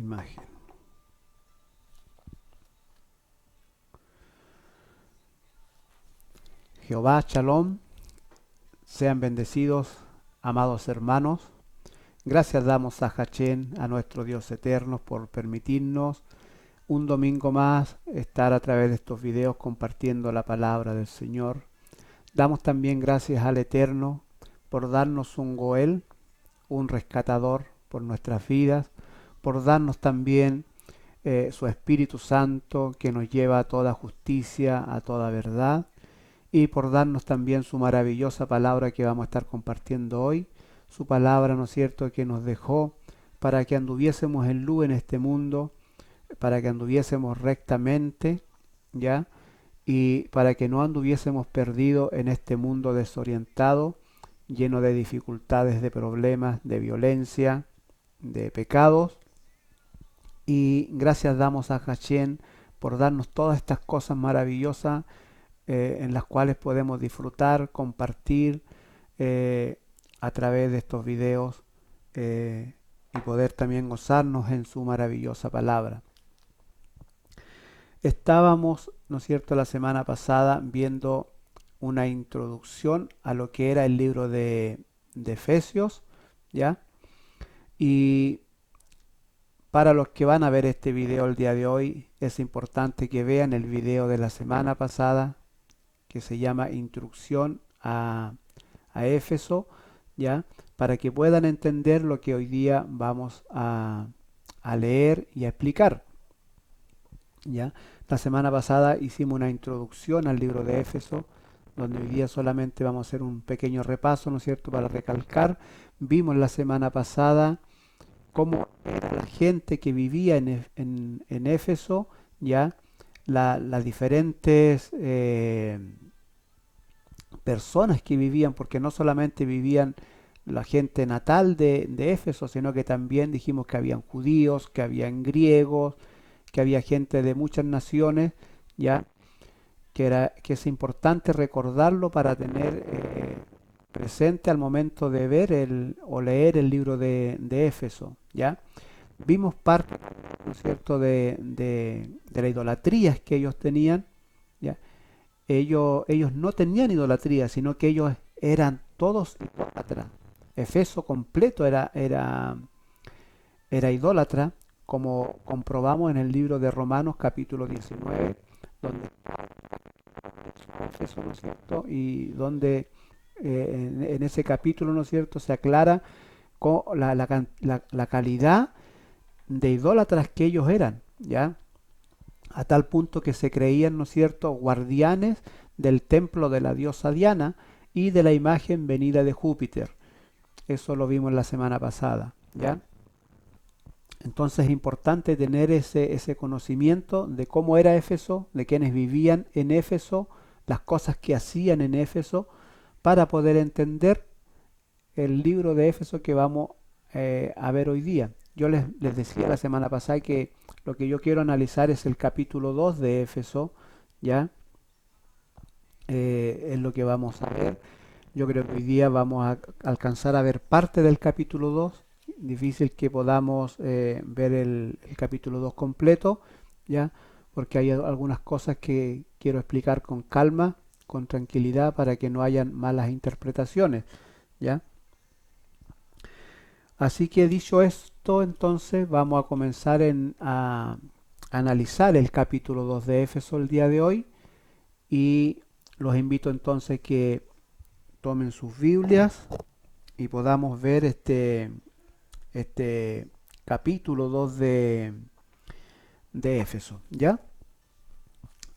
imagen. Jehová, Shalom, sean bendecidos, amados hermanos. Gracias damos a Hachén, a nuestro Dios eterno, por permitirnos un domingo más estar a través de estos videos compartiendo la palabra del Señor. Damos también gracias al Eterno por darnos un Goel, un rescatador por nuestras vidas, por darnos también su Espíritu Santo que nos lleva a toda justicia, a toda verdad, y por darnos también su maravillosa palabra que vamos a estar compartiendo hoy, su palabra, ¿no es cierto?, que nos dejó para que anduviésemos en luz en este mundo, para que anduviésemos rectamente, ¿ya? Y para que no anduviésemos perdidos en este mundo desorientado, lleno de dificultades, de problemas, de violencia, de pecados. Y gracias damos a Hachén por darnos todas estas cosas maravillosas en las cuales podemos disfrutar, compartir a través de estos videos y poder también gozarnos en su maravillosa palabra. Estábamos, ¿no es cierto?, la semana pasada viendo una introducción a lo que era el libro de Efesios, ¿ya? Y para los que van a ver este video el día de hoy, es importante que vean el video de la semana pasada, que se llama Introducción a Éfeso, ¿ya? Para que puedan entender lo que hoy día vamos a leer y a explicar, ¿ya? La semana pasada hicimos una introducción al libro de Éfeso, donde hoy día solamente vamos a hacer un pequeño repaso, ¿no es cierto?, para recalcar. Vimos la semana pasada cómo era la gente que vivía en Éfeso, ya las diferentes personas que vivían, porque no solamente vivían la gente natal de Éfeso, sino que también dijimos que habían judíos, que habían griegos, que había gente de muchas naciones, ya que es importante recordarlo para tener presente al momento de ver o leer el libro de Éfeso, ya. Vimos parte, ¿no es cierto?, de la idolatría que ellos tenían, ya. Ellos no tenían idolatría, sino que ellos eran todos idólatras. Efeso completo era idólatra, como comprobamos en el libro de Romanos capítulo 19, donde Efeso, ¿no es cierto?, y donde en ese capítulo, ¿no es cierto?, se aclara la calidad de idólatras que ellos eran, ¿ya? A tal punto que se creían, ¿no es cierto?, guardianes del templo de la diosa Diana y de la imagen venida de Júpiter. Eso lo vimos la semana pasada, ¿ya? Entonces es importante tener ese conocimiento de cómo era Éfeso, de quienes vivían en Éfeso, las cosas que hacían en Éfeso, para poder entender el libro de Éfeso que vamos a ver hoy día. Yo les decía la semana pasada que lo que yo quiero analizar es el capítulo 2 de Éfeso, ¿ya? Es lo que vamos a ver. Yo creo que hoy día vamos a alcanzar a ver parte del capítulo 2. Difícil que podamos ver el capítulo 2 completo, ¿ya? Porque hay algunas cosas que quiero explicar con calma, con tranquilidad, para que no hayan malas interpretaciones, ¿ya? Así que dicho esto, entonces vamos a comenzar a analizar el capítulo 2 de Éfeso el día de hoy, y los invito entonces que tomen sus Biblias y podamos ver este capítulo 2 de Éfeso, ¿ya?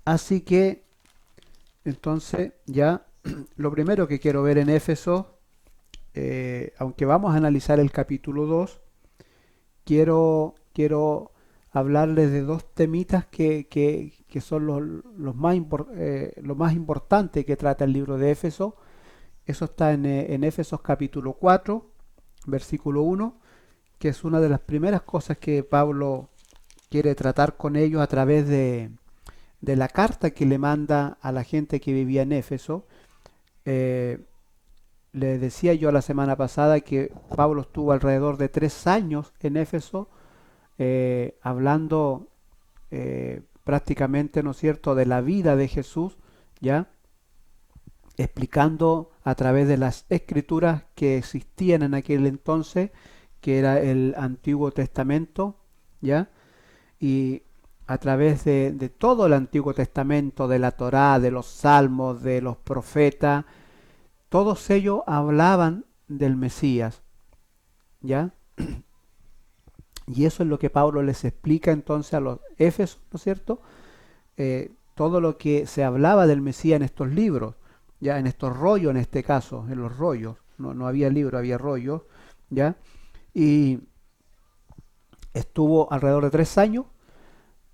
Así que entonces ya lo primero que quiero ver en Éfeso, aunque vamos a analizar el capítulo 2, quiero hablarles de dos temitas que son lo más importante que trata el libro de Éfeso. Eso está en Éfesos capítulo 4, versículo 1, que es una de las primeras cosas que Pablo quiere tratar con ellos a través de la carta que le manda a la gente que vivía en Éfeso. Le decía yo la semana pasada que Pablo estuvo alrededor de 3 años en Éfeso hablando prácticamente, ¿no es cierto?, de la vida de Jesús, ¿ya? Explicando a través de las escrituras que existían en aquel entonces, que era el Antiguo Testamento, ¿ya? Y a través de todo el Antiguo Testamento, de la Torá, de los Salmos, de los profetas, todos ellos hablaban del Mesías, ¿ya? Y eso es lo que Pablo les explica entonces a los Éfesos, ¿no es cierto? Todo lo que se hablaba del Mesías en estos libros, ya en estos rollos en este caso, en los rollos, no había libro, había rollos, ¿ya? Y estuvo alrededor de 3 años.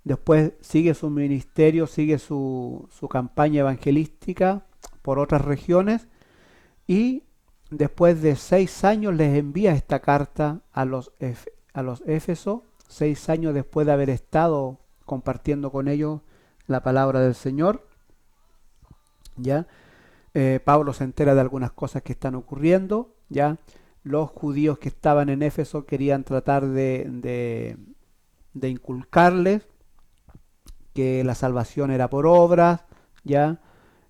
Después sigue su ministerio, sigue su campaña evangelística por otras regiones y después de 6 años les envía esta carta a los Éfesos, 6 años después de haber estado compartiendo con ellos la palabra del Señor. ¿Ya? Pablo se entera de algunas cosas que están ocurriendo. ¿Ya? Los judíos que estaban en Éfeso querían tratar de inculcarles que la salvación era por obras, ya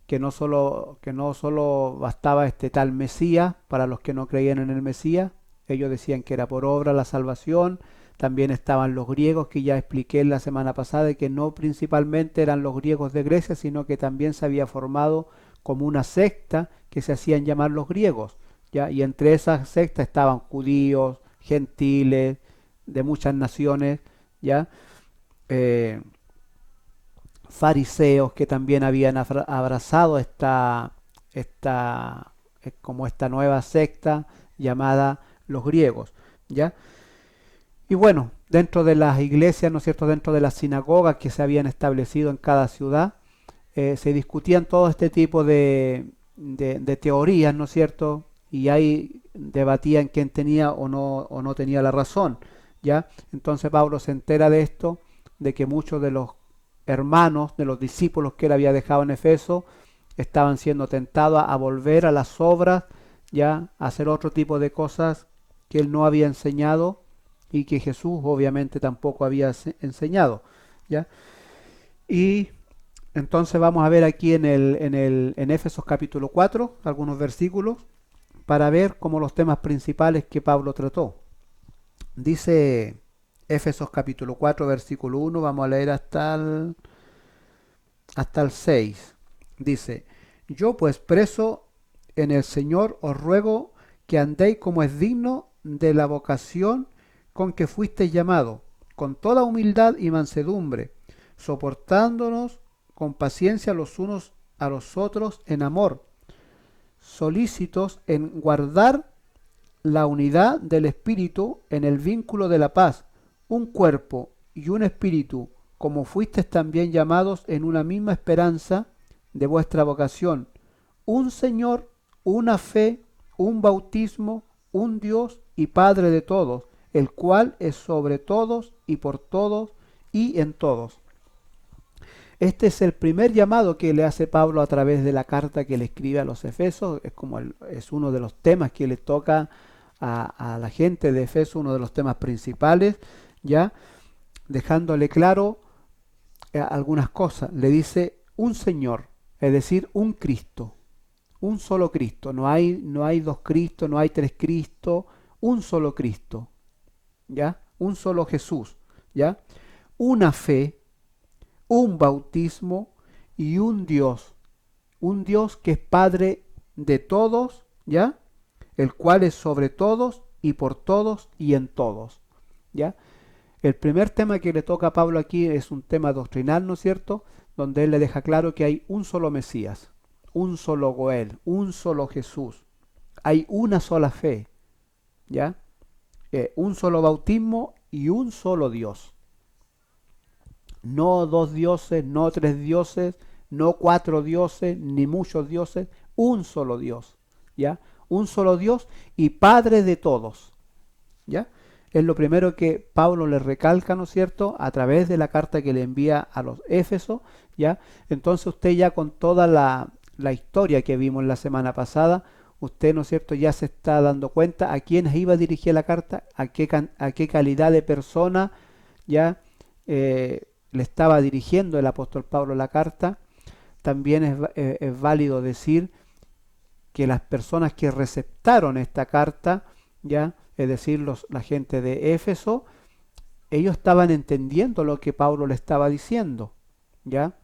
que no solo bastaba este tal Mesías para los que no creían en el Mesías, ellos decían que era por obra la salvación. También estaban los griegos, que ya expliqué la semana pasada, que no principalmente eran los griegos de Grecia, sino que también se había formado como una secta que se hacían llamar los griegos, ¿ya? Y entre esas sectas estaban judíos, gentiles, de muchas naciones, ¿ya? Eh, Fariseos que también habían abrazado como esta nueva secta llamada los griegos, ¿ya? Y bueno, dentro de las iglesias, ¿no es cierto?, dentro de las sinagogas que se habían establecido en cada ciudad, se discutían todo este tipo de teorías, ¿no es cierto? Y ahí debatían quién tenía o no tenía la razón, ¿ya? Entonces Pablo se entera de esto, de que muchos de los hermanos, de los discípulos que él había dejado en Efeso, estaban siendo tentados a volver a las obras, ya a hacer otro tipo de cosas que él no había enseñado y que Jesús obviamente tampoco había enseñado, ¿ya? Y entonces vamos a ver aquí en Éfesos capítulo 4 algunos versículos para ver como los temas principales que Pablo trató. Dice Éfesos capítulo 4 versículo 1, vamos a leer hasta el 6. Dice: yo pues preso en el Señor os ruego que andéis como es digno de la vocación con que fuisteis llamado, con toda humildad y mansedumbre, soportándonos con paciencia los unos a los otros en amor, solícitos en guardar la unidad del Espíritu en el vínculo de la paz, un cuerpo y un espíritu, como fuisteis también llamados en una misma esperanza de vuestra vocación, un Señor, una fe, un bautismo, un Dios y Padre de todos, el cual es sobre todos y por todos y en todos. Este es el primer llamado que le hace Pablo a través de la carta que le escribe a los Efesos. Es uno de los temas que le toca a la gente de Efeso, uno de los temas principales, ya dejándole claro algunas cosas. Le dice un Señor, es decir, un Cristo, un solo Cristo. No hay dos Cristos, no hay tres Cristos, un solo Cristo, ¿ya? Un solo Jesús, ¿ya? Una fe, un bautismo y un Dios que es Padre de todos, ¿ya? El cual es sobre todos y por todos y en todos, ¿ya? El primer tema que le toca a Pablo aquí es un tema doctrinal, ¿no es cierto?, donde él le deja claro que hay un solo Mesías, un solo Goel, un solo Jesús, hay una sola fe, ¿ya? Un solo bautismo y un solo Dios. No dos dioses, no tres dioses, no cuatro dioses, ni muchos dioses, un solo Dios, ¿ya? Un solo Dios y Padre de todos, ¿ya? Es lo primero que Pablo le recalca, ¿no es cierto?, a través de la carta que le envía a los Éfesos, ¿ya? Entonces usted ya con toda la historia que vimos la semana pasada, usted, ¿no es cierto?, ya se está dando cuenta a quiénes iba a dirigir la carta, a qué calidad de persona ya le estaba dirigiendo el apóstol Pablo la carta, también es válido decir que las personas que receptaron esta carta, ya, es decir, la gente de Éfeso, ellos estaban entendiendo lo que Pablo le estaba diciendo, ya.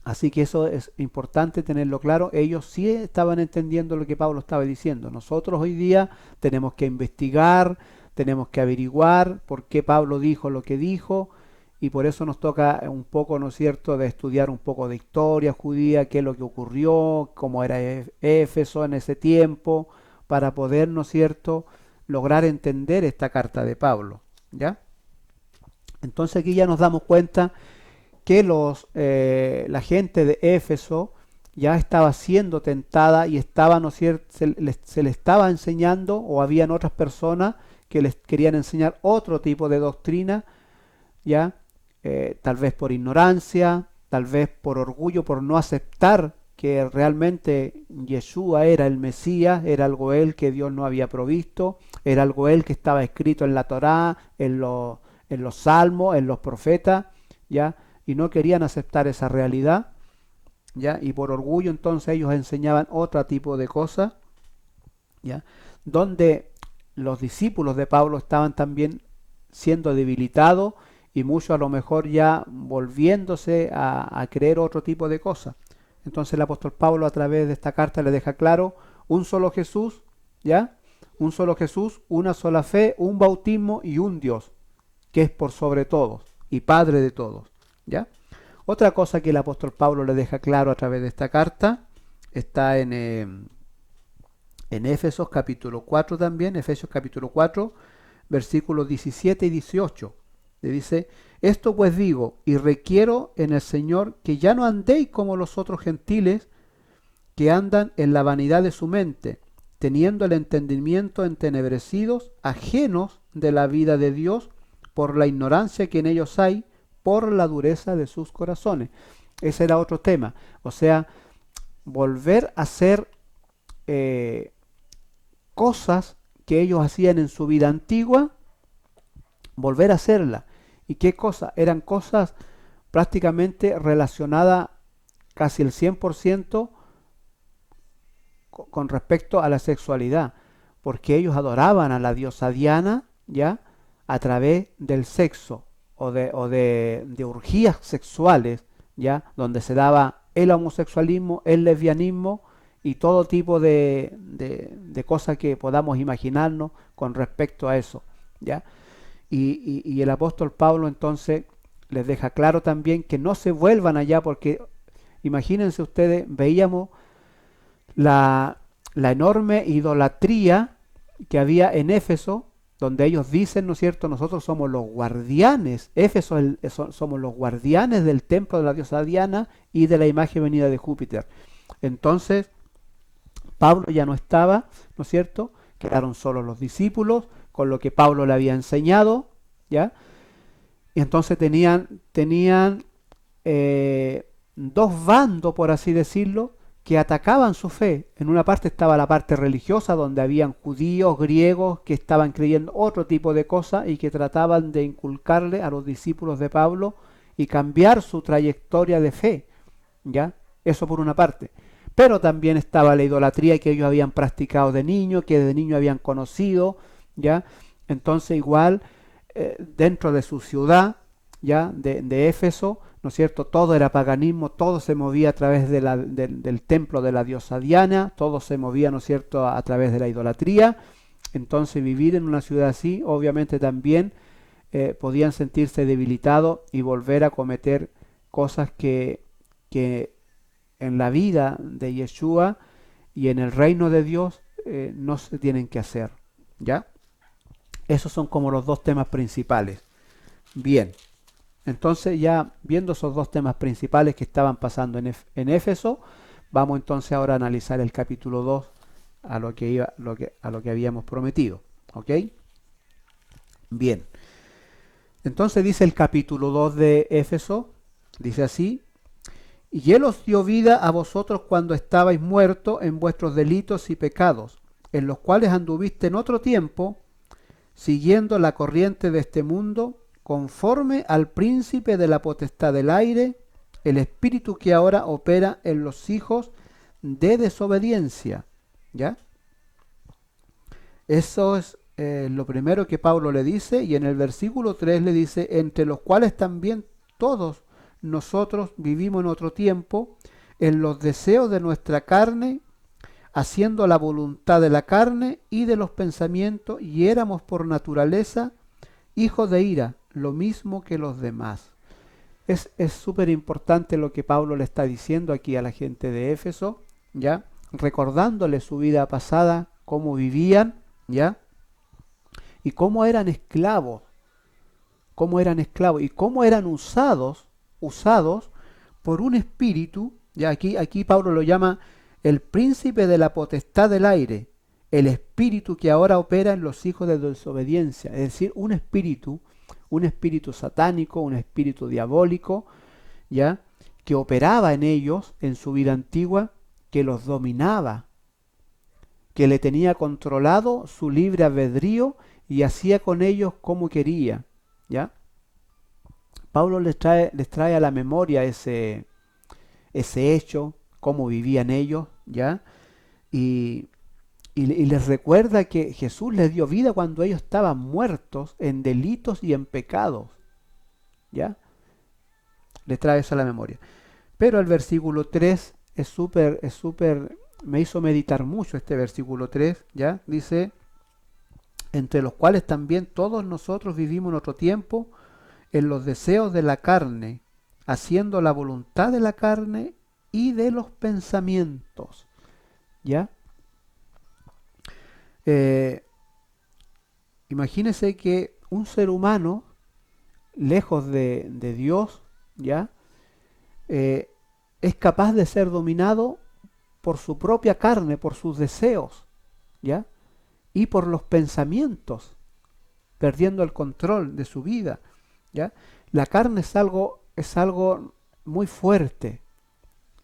Así que eso es importante tenerlo claro. Ellos sí estaban entendiendo lo que Pablo estaba diciendo. Nosotros hoy día tenemos que investigar, tenemos que averiguar por qué Pablo dijo lo que dijo, y por eso nos toca un poco, ¿no es cierto?, de estudiar un poco de historia judía, qué es lo que ocurrió, cómo era Éfeso en ese tiempo, para poder, ¿no es cierto?, lograr entender esta carta de Pablo, ¿ya? Entonces aquí ya nos damos cuenta que la gente de Éfeso ya estaba siendo tentada y estaba, ¿no es cierto?, se le estaba enseñando, o habían otras personas que les querían enseñar otro tipo de doctrina, ya, tal vez por ignorancia, tal vez por orgullo, por no aceptar que realmente Yeshua era el Mesías, era algo él que Dios no había provisto, era algo él que estaba escrito en la Torá, en los salmos, en los profetas, ya, y no querían aceptar esa realidad, ya, y por orgullo entonces ellos enseñaban otro tipo de cosas, ya, donde los discípulos de Pablo estaban también siendo debilitados, y muchos a lo mejor ya volviéndose a creer otro tipo de cosas. Entonces el apóstol Pablo a través de esta carta le deja claro: un solo Jesús, ¿ya? Un solo Jesús, una sola fe, un bautismo y un Dios, que es por sobre todos y Padre de todos, ¿ya? Otra cosa que el apóstol Pablo le deja claro a través de esta carta está en Éfesos capítulo 4 también, Efesios capítulo 4, versículos 17 y 18. Le dice: esto pues digo y requiero en el Señor, que ya no andéis como los otros gentiles, que andan en la vanidad de su mente, teniendo el entendimiento entenebrecidos, ajenos de la vida de Dios, por la ignorancia que en ellos hay, por la dureza de sus corazones. Ese era otro tema. O sea, volver a hacer cosas que ellos hacían en su vida antigua, volver a hacerlas. ¿Y qué cosas? Eran cosas prácticamente relacionadas casi el 100% con respecto a la sexualidad, porque ellos adoraban a la diosa Diana, ¿ya?, a través del sexo, o de orgías sexuales, ¿ya?, donde se daba el homosexualismo, el lesbianismo y todo tipo de cosas que podamos imaginarnos con respecto a eso, ¿ya? Y el apóstol Pablo entonces les deja claro también que no se vuelvan allá, porque imagínense ustedes, veíamos la enorme idolatría que había en Éfeso, donde ellos dicen, ¿no es cierto?, nosotros somos los guardianes, Éfeso somos los guardianes del templo de la diosa Diana y de la imagen venida de Júpiter. Entonces, Pablo ya no estaba, ¿no es cierto?, quedaron solo los discípulos, con lo que Pablo le había enseñado, ¿ya? Y entonces tenían dos bandos, por así decirlo, que atacaban su fe. En una parte estaba la parte religiosa, donde habían judíos, griegos, que estaban creyendo otro tipo de cosas y que trataban de inculcarle a los discípulos de Pablo y cambiar su trayectoria de fe, ¿ya? Eso por una parte. Pero también estaba la idolatría que ellos habían practicado de niño, que de niño habían conocido, ¿ya? Entonces igual dentro de su ciudad, ¿ya?, de Éfeso, ¿no es cierto?, todo era paganismo, todo se movía a través del templo de la diosa Diana, todo se movía, ¿no es cierto?, a través de la idolatría. Entonces vivir en una ciudad así, obviamente también podían sentirse debilitados y volver a cometer cosas que en la vida de Yeshua y en el reino de Dios no se tienen que hacer, ¿ya? Esos son como los dos temas principales. Bien, entonces ya viendo esos dos temas principales que estaban pasando en Éfeso, vamos entonces ahora a analizar el capítulo 2 a lo que habíamos prometido, ¿ok? Bien, entonces dice el capítulo 2 de Éfeso, dice así: y él os dio vida a vosotros cuando estabais muertos en vuestros delitos y pecados, en los cuales anduviste en otro tiempo, siguiendo la corriente de este mundo, conforme al príncipe de la potestad del aire, el espíritu que ahora opera en los hijos de desobediencia. ¿Ya? Eso es lo primero que Pablo le dice, y en el versículo 3 le dice, entre los cuales también todos nosotros vivimos en otro tiempo, en los deseos de nuestra carne, haciendo la voluntad de la carne y de los pensamientos, y éramos por naturaleza hijos de ira, lo mismo que los demás. Es súper importante lo que Pablo le está diciendo aquí a la gente de Éfeso, ¿ya? Recordándole su vida pasada, cómo vivían, ¿ya? Y cómo eran esclavos, y cómo eran usados por un espíritu, ya aquí Pablo lo llama el príncipe de la potestad del aire, el espíritu que ahora opera en los hijos de desobediencia, es decir, un espíritu satánico, un espíritu diabólico, ya, que operaba en ellos en su vida antigua, que los dominaba, que le tenía controlado su libre albedrío y hacía con ellos como quería, ¿ya? Pablo les trae a la memoria ese hecho, cómo vivían ellos, ¿ya? Y les recuerda que Jesús les dio vida cuando ellos estaban muertos en delitos y en pecados, ¿ya? Les trae eso a la memoria. Pero el versículo 3 es súper, me hizo meditar mucho este versículo 3, ¿ya? Dice, entre los cuales también todos nosotros vivimos en otro tiempo, en los deseos de la carne, haciendo la voluntad de la carne y de los pensamientos, ¿ya? Imagínese que un ser humano, lejos de Dios, ¿ya? Es capaz de ser dominado por su propia carne, por sus deseos, ¿ya? Y por los pensamientos, perdiendo el control de su vida, ¿ya? La carne es algo muy fuerte,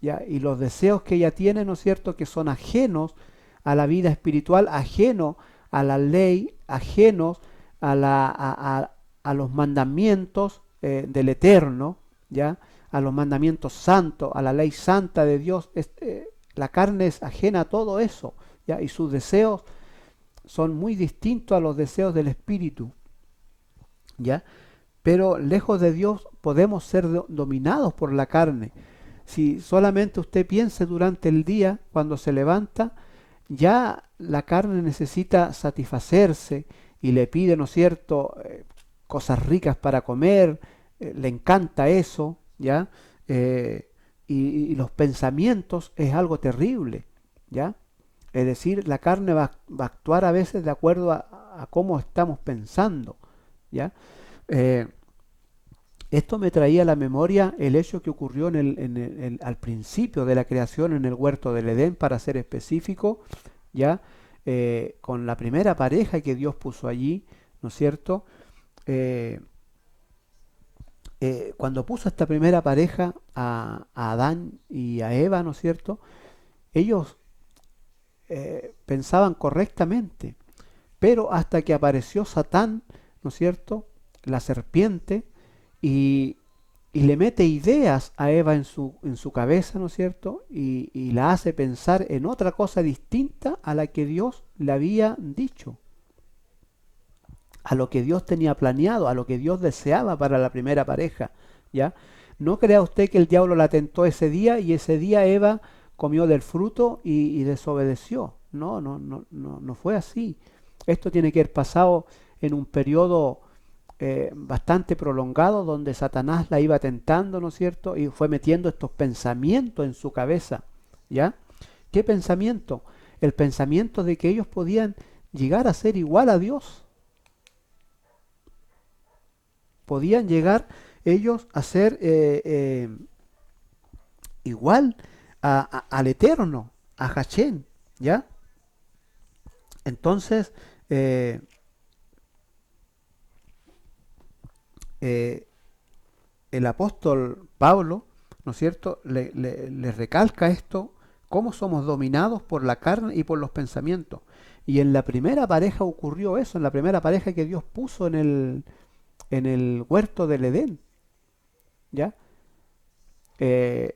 ¿ya? Y los deseos que ella tiene, ¿no es cierto?, que son ajenos a la vida espiritual, ajenos a la ley, ajenos a los mandamientos del Eterno, ¿ya? A los mandamientos santos, a la ley santa de Dios. La carne es ajena a todo eso, ¿ya? Y sus deseos son muy distintos a los deseos del Espíritu, ¿ya? Pero lejos de Dios podemos ser dominados por la carne. Si solamente usted piense durante el día, cuando se levanta, ya la carne necesita satisfacerse y le pide, ¿no es cierto?, cosas ricas para comer, le encanta eso, ¿ya? Y los pensamientos es algo terrible, ¿ya? Es decir, la carne va a actuar a veces de acuerdo a cómo estamos pensando, ¿ya? Esto me traía a la memoria el hecho que ocurrió al principio de la creación en el huerto del Edén, para ser específico, ¿ya? Con la primera pareja que Dios puso allí, ¿no es cierto? Cuando puso esta primera pareja a Adán y a Eva, ¿no es cierto? Ellos pensaban correctamente, pero hasta que apareció Satán, ¿no es cierto?, la serpiente, y le mete ideas a Eva en su cabeza, ¿no es cierto?, y la hace pensar en otra cosa distinta a la que Dios le había dicho, a lo que Dios tenía planeado, a lo que Dios deseaba para la primera pareja, ¿ya? No crea usted que el diablo la tentó ese día y ese día Eva comió del fruto y desobedeció. No fue así. Esto tiene que haber pasado en un periodo bastante prolongado, donde Satanás la iba tentando, ¿no es cierto? Y fue metiendo estos pensamientos en su cabeza, ¿ya? ¿Qué pensamiento? El pensamiento de que ellos podían llegar a ser igual a Dios. Podían llegar ellos a ser igual al Eterno, a Hachén, ¿ya? Entonces, el apóstol Pablo, ¿no es cierto?, le recalca esto, cómo somos dominados por la carne y por los pensamientos. Y en la primera pareja ocurrió eso, en la primera pareja que Dios puso en en el huerto del Edén, ¿ya?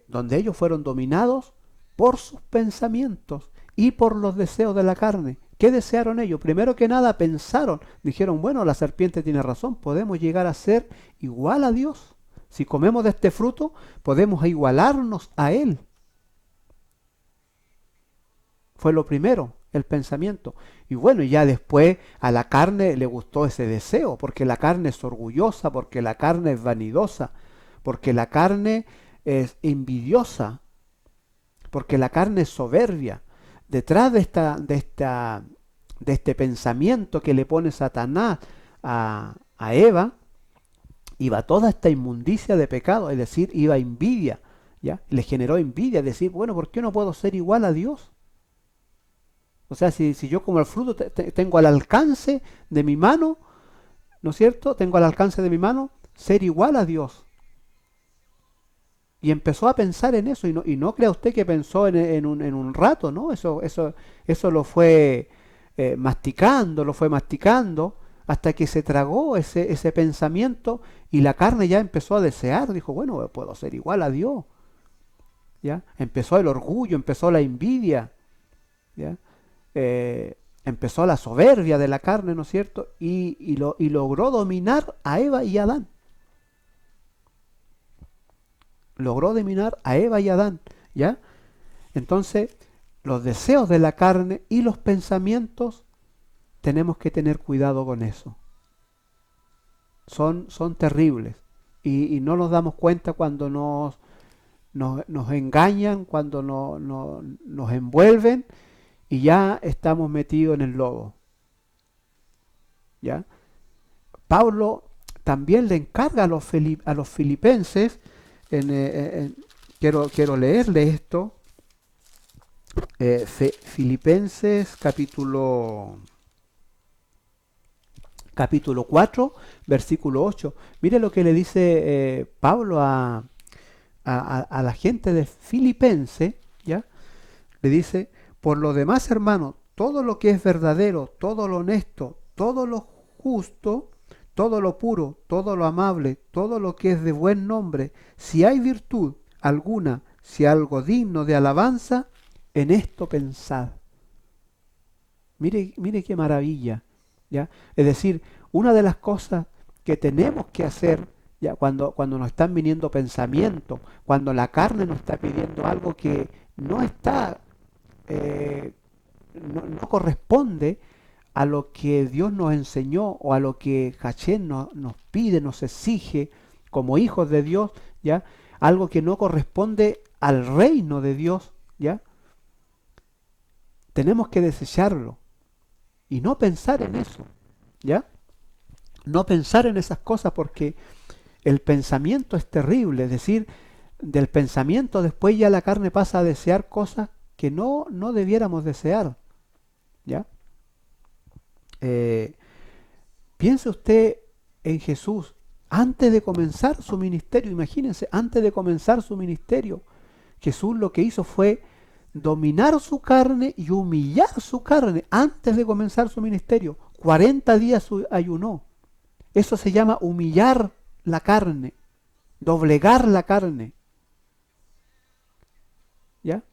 Donde ellos fueron dominados por sus pensamientos y por los deseos de la carne. ¿Qué desearon ellos? Primero que nada pensaron, dijeron, bueno, la serpiente tiene razón, podemos llegar a ser igual a Dios. Si comemos de este fruto, podemos igualarnos a Él. Fue lo primero, el pensamiento. Y bueno, ya después a la carne le gustó ese deseo, porque la carne es orgullosa, porque la carne es vanidosa, porque la carne es envidiosa, porque la carne es soberbia. Detrás de este pensamiento que le pone Satanás a Eva, iba toda esta inmundicia de pecado, es decir, iba envidia, ¿ya? Le generó envidia, decir, bueno, ¿por qué no puedo ser igual a Dios? O sea, si yo como el fruto tengo al alcance de mi mano, ¿no es cierto? Tengo al alcance de mi mano ser igual a Dios. Y empezó a pensar en eso, y no crea usted que pensó en un rato, ¿no? Eso lo fue lo fue masticando, hasta que se tragó ese pensamiento, y la carne ya empezó a desear, dijo, bueno, puedo ser igual a Dios, ¿ya? Empezó el orgullo, empezó la envidia, ¿ya? Empezó la soberbia de la carne, ¿no es cierto? Y logró dominar a Eva y a Adán. Logró dominar a Eva y a Adán, ¿ya? Entonces, los deseos de la carne y los pensamientos, tenemos que tener cuidado con eso. Son terribles. Y no nos damos cuenta cuando nos engañan, cuando nos envuelven, y ya estamos metidos en el lodo, ¿ya? Pablo también le encarga a los filipenses, quiero leerle esto, Filipenses capítulo 4, versículo 8. Mire lo que le dice Pablo a la gente de Filipense, ¿ya? Le dice, por lo demás, hermano, todo lo que es verdadero, todo lo honesto, todo lo justo, todo lo puro, todo lo amable, todo lo que es de buen nombre, si hay virtud alguna, si algo digno de alabanza, en esto pensad. Mire qué maravilla, ¿ya? Es decir, una de las cosas que tenemos que hacer, ya, cuando nos están viniendo pensamientos, cuando la carne nos está pidiendo algo que no está, no corresponde a lo que Dios nos enseñó, o a lo que Hachén nos pide, nos exige como hijos de Dios, ¿ya? Algo que no corresponde al reino de Dios, ¿ya? Tenemos que desecharlo y no pensar en eso, ¿ya? No pensar en esas cosas, porque el pensamiento es terrible. Es decir, del pensamiento después ya la carne pasa a desear cosas que no debiéramos desear, ¿ya? Piense usted en Jesús antes de comenzar su ministerio. Imagínense, antes de comenzar su ministerio, Jesús lo que hizo fue dominar su carne y humillar su carne antes de comenzar su ministerio. 40 días ayunó. Eso se llama humillar la carne, doblegar la carne, ¿ya?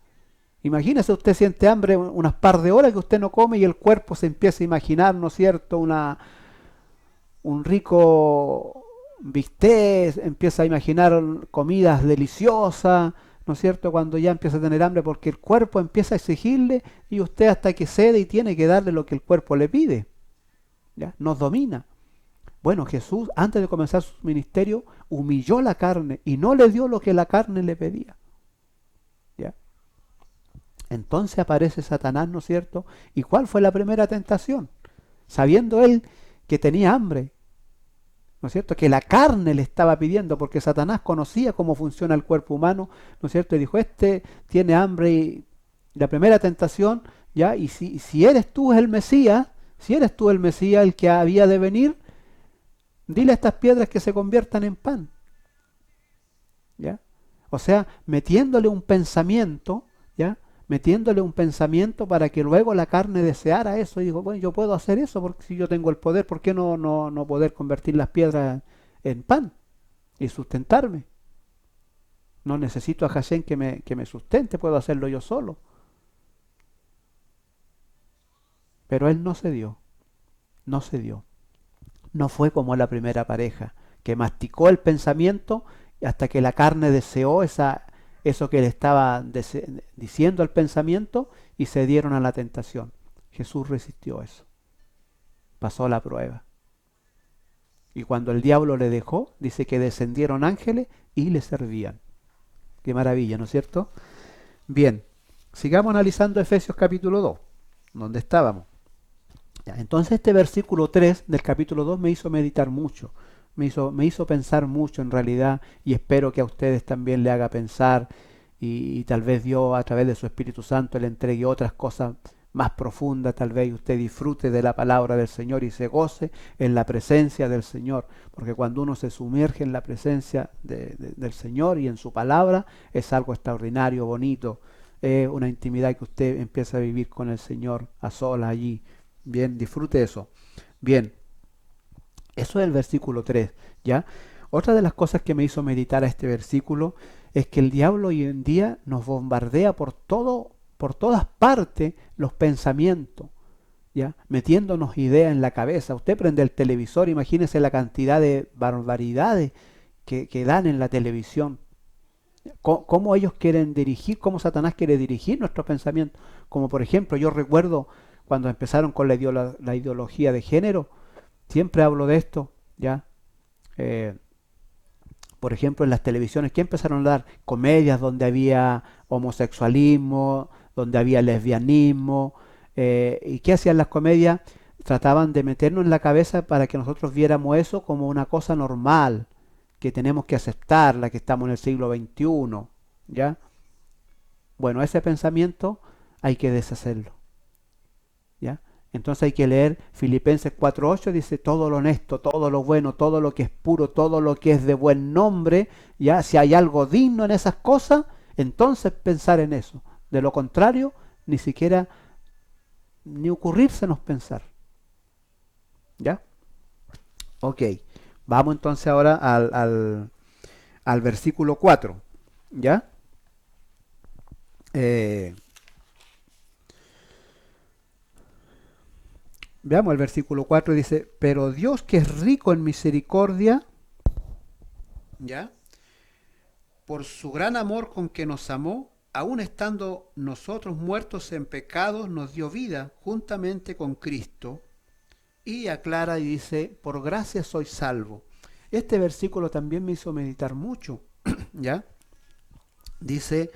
Imagínese, usted siente hambre unas par de horas que usted no come, y el cuerpo se empieza a imaginar, ¿no es cierto?, un rico bistec, empieza a imaginar comidas deliciosas, ¿no es cierto?, cuando ya empieza a tener hambre, porque el cuerpo empieza a exigirle, y usted hasta que cede y tiene que darle lo que el cuerpo le pide, ¿ya? Nos domina. Bueno, Jesús, antes de comenzar su ministerio, humilló la carne y no le dio lo que la carne le pedía, ¿ya? Entonces aparece Satanás, ¿no es cierto? ¿Y cuál fue la primera tentación? Sabiendo él que tenía hambre, ¿no es cierto?, que la carne le estaba pidiendo, porque Satanás conocía cómo funciona el cuerpo humano, ¿no es cierto? Y dijo, este tiene hambre, y la primera tentación, ¿ya? Y si eres tú el Mesías, si eres tú el Mesías, el que había de venir, dile a estas piedras que se conviertan en pan, ¿ya? O sea, metiéndole un pensamiento, ¿ya?, metiéndole un pensamiento para que luego la carne deseara eso. Y digo, bueno, yo puedo hacer eso porque si yo tengo el poder, ¿por qué no poder convertir las piedras en pan y sustentarme? No necesito a Hashem que me sustente, puedo hacerlo yo solo. Pero él no se dio, no se dio. No fue como la primera pareja, que masticó el pensamiento hasta que la carne deseó eso que le estaba diciendo al pensamiento y se dieron a la tentación. Jesús resistió eso, pasó la prueba. Y cuando el diablo le dejó, dice que descendieron ángeles y le servían. Qué maravilla, ¿no es cierto? Bien, sigamos analizando Efesios capítulo 2, donde estábamos. Ya, entonces este versículo 3 del capítulo 2 me hizo meditar mucho, me hizo pensar mucho en realidad, y espero que a ustedes también le haga pensar, y tal vez Dios a través de su Espíritu Santo le entregue otras cosas más profundas, tal vez usted disfrute de la palabra del Señor y se goce en la presencia del Señor, porque cuando uno se sumerge en la presencia del Señor y en su palabra, es algo extraordinario, bonito, una intimidad que usted empieza a vivir con el Señor a solas allí. Bien, disfrute eso. Bien, eso es el versículo 3, ¿ya? Otra de las cosas que me hizo meditar a este versículo es que el diablo hoy en día nos bombardea por todas partes los pensamientos, ¿ya? Metiéndonos ideas en la cabeza. Usted prende el televisor, imagínese la cantidad de barbaridades que dan en la televisión. Cómo ellos quieren dirigir, cómo Satanás quiere dirigir nuestros pensamientos. Como por ejemplo, yo recuerdo cuando empezaron con la ideología de género, siempre hablo de esto, ¿ya? Eh, por ejemplo, en las televisiones, que empezaron a dar comedias donde había homosexualismo, donde había lesbianismo, y ¿qué hacían las comedias? Trataban de meternos en la cabeza para que nosotros viéramos eso como una cosa normal, que tenemos que aceptarla, que estamos en el siglo XXI, ¿ya? Bueno, ese pensamiento hay que deshacerlo, ¿ya? Entonces hay que leer Filipenses 4:8, dice todo lo honesto, todo lo bueno, todo lo que es puro, todo lo que es de buen nombre, ya si hay algo digno en esas cosas, entonces pensar en eso. De lo contrario, ni siquiera ni ocurrírsenos pensar. ¿Ya? Ok. Vamos entonces ahora al versículo 4. ¿Ya? Eh, Veamos el versículo 4, dice, pero Dios que es rico en misericordia, ¿ya? Por su gran amor con que nos amó, aun estando nosotros muertos en pecados, nos dio vida juntamente con Cristo. Y aclara y dice, por gracia soy salvo. Este versículo también me hizo meditar mucho, ¿ya? Dice,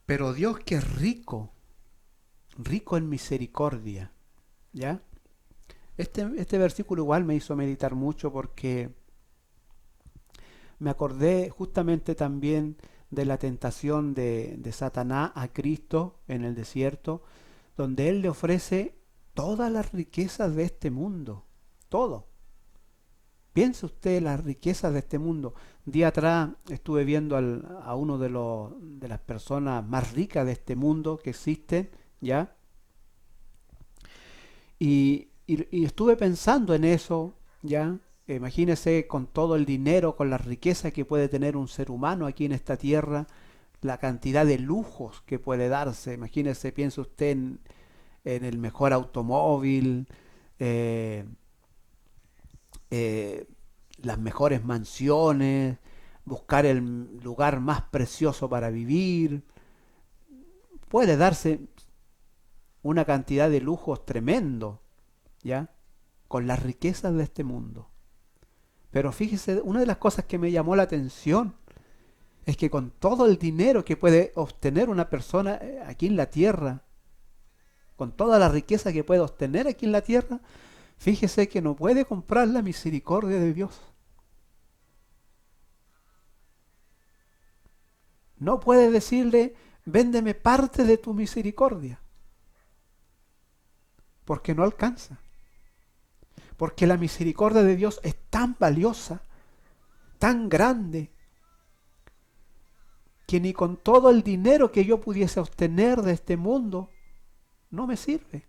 pero Dios que es rico, rico en misericordia, ¿ya? Este versículo igual me hizo meditar mucho porque me acordé justamente también de la tentación de Satanás a Cristo en el desierto, donde Él le ofrece todas las riquezas de este mundo, todo. Piense usted las riquezas de este mundo. Día atrás estuve viendo a uno de las personas más ricas de este mundo que existen, ¿ya? Y estuve pensando en eso, ¿ya? Imagínese con todo el dinero, con la riqueza que puede tener un ser humano aquí en esta tierra, la cantidad de lujos que puede darse. Imagínese, piensa usted en el mejor automóvil, eh, eh, las mejores mansiones, buscar el lugar más precioso para vivir. Puede darse una cantidad de lujos tremendo, ¿ya? Con las riquezas de este mundo. Pero fíjese, una de las cosas que me llamó la atención es que con todo el dinero que puede obtener una persona aquí en la tierra, con toda la riqueza que puede obtener aquí en la tierra, fíjese que no puede comprar la misericordia de Dios. No puede decirle, véndeme parte de tu misericordia, porque no alcanza. Porque la misericordia de Dios es tan valiosa, tan grande, que ni con todo el dinero que yo pudiese obtener de este mundo, no me sirve.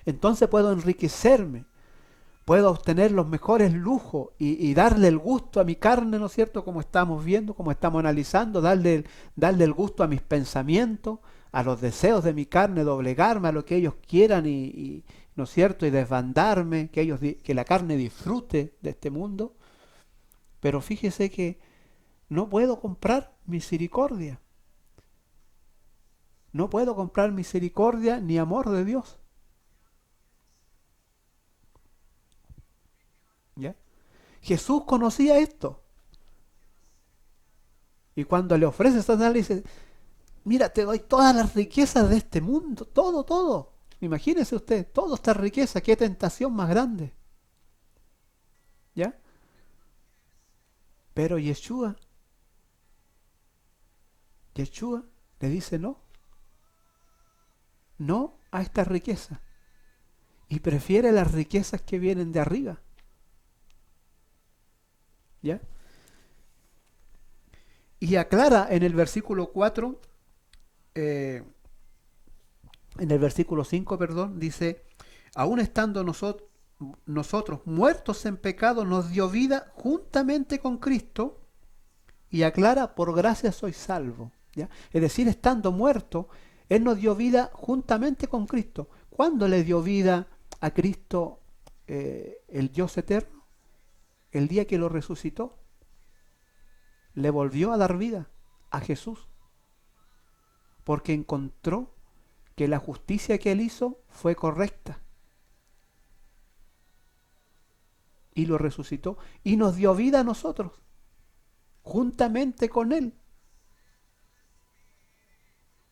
Entonces puedo enriquecerme, puedo obtener los mejores lujos y darle el gusto a mi carne, ¿no es cierto? Como estamos viendo, como estamos analizando, darle el gusto a mis pensamientos, a los deseos de mi carne, doblegarme a lo que ellos quieran ¿no es cierto? Y desbandarme, que la carne disfrute de este mundo. Pero fíjese que no puedo comprar misericordia. No puedo comprar misericordia ni amor de Dios. ¿Ya? Jesús conocía esto. Y cuando le ofrece Satanás, le dice, mira, te doy todas las riquezas de este mundo, todo, todo. Imagínese usted, toda esta riqueza, qué tentación más grande. ¿Ya? Pero Yeshua le dice no, no a esta riqueza. Y prefiere las riquezas que vienen de arriba. ¿Ya? Y aclara en el versículo 4, en el versículo 5, perdón, dice, aún estando nosotros muertos en pecado, nos dio vida juntamente con Cristo, y aclara, por gracia soy salvo. ¿Ya? Es decir, estando muerto, Él nos dio vida juntamente con Cristo. ¿Cuándo le dio vida a Cristo el Dios eterno? El día que lo resucitó. Le volvió a dar vida a Jesús, porque encontró que la justicia que Él hizo fue correcta. Y lo resucitó y nos dio vida a nosotros, juntamente con Él.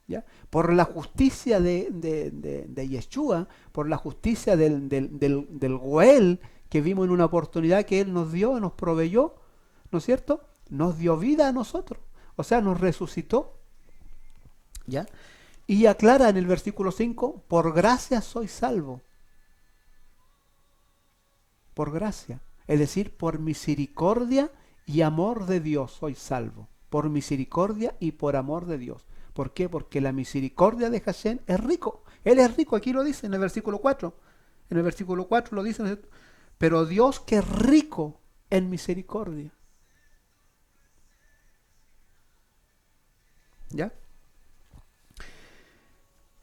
¿Ya? Por la justicia de Yeshua, por la justicia del Goel que vimos en una oportunidad que Él nos dio, nos proveyó, ¿no es cierto? Nos dio vida a nosotros, o sea, nos resucitó. ¿Ya? Y aclara en el versículo 5, por gracia soy salvo. Por gracia, es decir, por misericordia y amor de Dios soy salvo. Por misericordia y por amor de Dios. ¿Por qué? Porque la misericordia de Hashem es rico. Él es rico, aquí lo dice en el versículo 4. En el versículo 4 lo dice, pero Dios que es rico en misericordia. ¿Ya?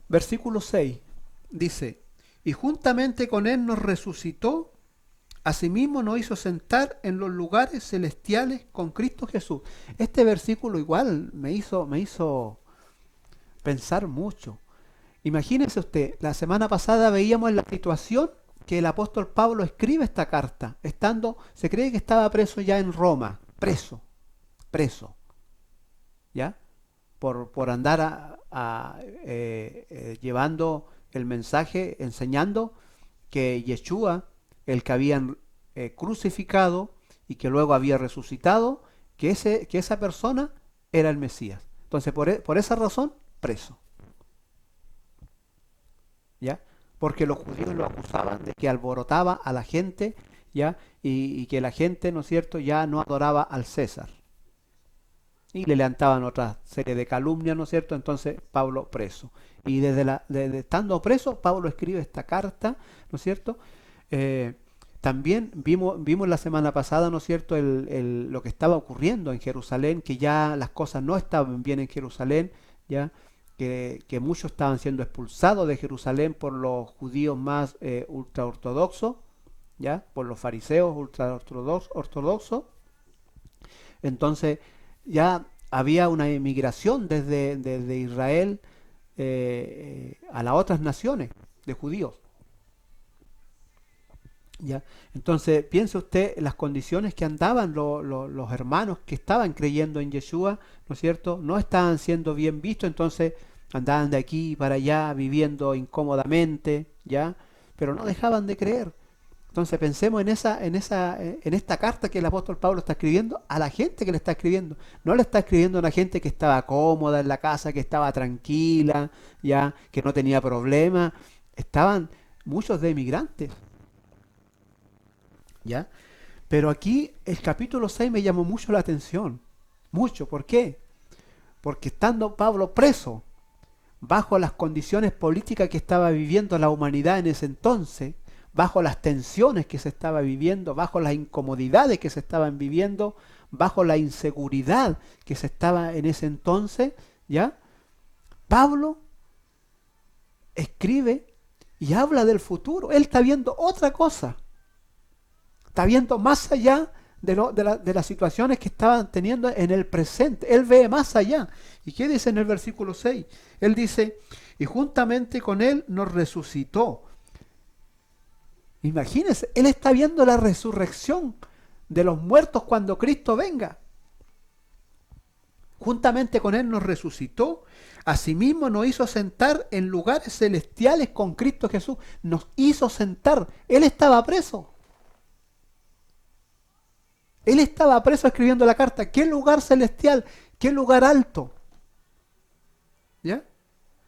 Versículo 6 dice, y juntamente con Él nos resucitó, asimismo nos hizo sentar en los lugares celestiales con Cristo Jesús. Este versículo igual me hizo pensar mucho. Imagínense usted, la semana pasada veíamos la situación que el apóstol Pablo escribe esta carta, se cree que estaba preso ya en Roma, preso, ¿ya? Por andar llevando el mensaje, enseñando que Yeshua, el que habían crucificado y que luego había resucitado, que esa persona era el Mesías. Entonces, por esa razón, preso. ¿Ya? Porque los judíos lo acusaban de que alborotaba a la gente, ¿ya? Y que la gente, ¿no es cierto?, ya no adoraba al César. Y le levantaban otra serie de calumnias, ¿no es cierto? Entonces, Pablo preso. Y desde estando preso, Pablo escribe esta carta, ¿no es cierto? También vimos la semana pasada, ¿no es cierto?, lo que estaba ocurriendo en Jerusalén, que ya las cosas no estaban bien en Jerusalén, ya que muchos estaban siendo expulsados de Jerusalén por los judíos más ultraortodoxos, ya por los fariseos ultraortodoxos. Entonces ya había una emigración desde Israel a las otras naciones de judíos. ¿Ya? Entonces piense usted las condiciones que andaban los hermanos que estaban creyendo en Yeshua, ¿no es cierto? No estaban siendo bien vistos, entonces andaban de aquí para allá viviendo incómodamente, ¿ya? Pero no dejaban de creer. Entonces pensemos en esta carta que el apóstol Pablo está escribiendo a la gente que le está escribiendo. No le está escribiendo a una gente que estaba cómoda en la casa, que estaba tranquila, ya, que no tenía problemas. Estaban muchos de emigrantes. ¿Ya? Pero aquí el capítulo 6 me llamó mucho la atención. mucho. ¿Por qué? Porque estando Pablo preso, bajo las condiciones políticas que estaba viviendo la humanidad en ese entonces, bajo las tensiones que se estaba viviendo, bajo las incomodidades que se estaban viviendo, bajo la inseguridad que se estaba en ese entonces, ¿ya? Pablo escribe y habla del futuro. Él está viendo otra cosa. Está viendo más allá de las situaciones que estaban teniendo en el presente. Él ve más allá. ¿Y qué dice en el versículo 6? Él dice, y juntamente con él nos resucitó. Imagínense, él está viendo la resurrección de los muertos cuando Cristo venga. Juntamente con él nos resucitó. Asimismo nos hizo sentar en lugares celestiales con Cristo Jesús. Nos hizo sentar. Él estaba preso. Él estaba preso escribiendo la carta. ¿Qué lugar celestial? ¿Qué lugar alto? ¿Ya?